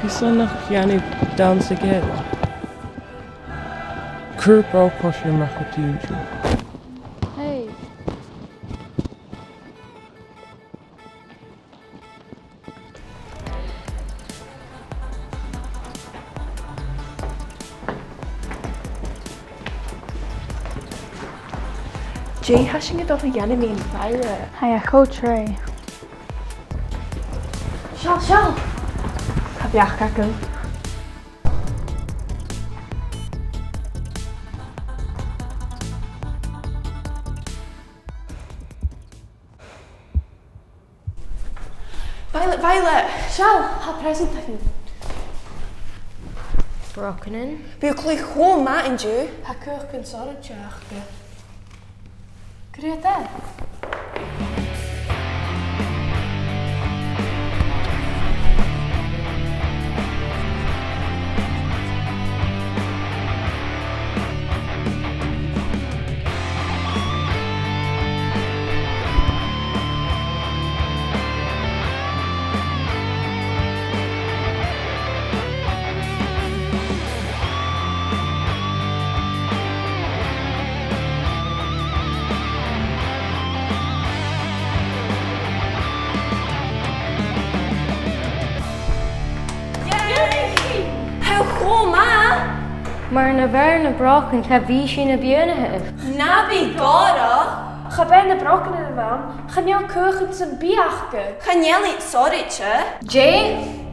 Son nach cheannaigh dansa géile. Cúrpá cosir machatíú. Hey. Jay, hasn't it off again in main fire? Hiya, co-tray. Shall. Have you acacum? Violet, shall have present taken. Brògan in. Be cloi home mat in Jew. Ha cwch yn sor yn tiach be. Gwyd e? Maar na bhar na Brògan cha bhí sin na bionathe. Nabi gora. Ga ben de brokken in de waan. Ga jou keuken zijn biachke. Can you eat sorry, che? Jay?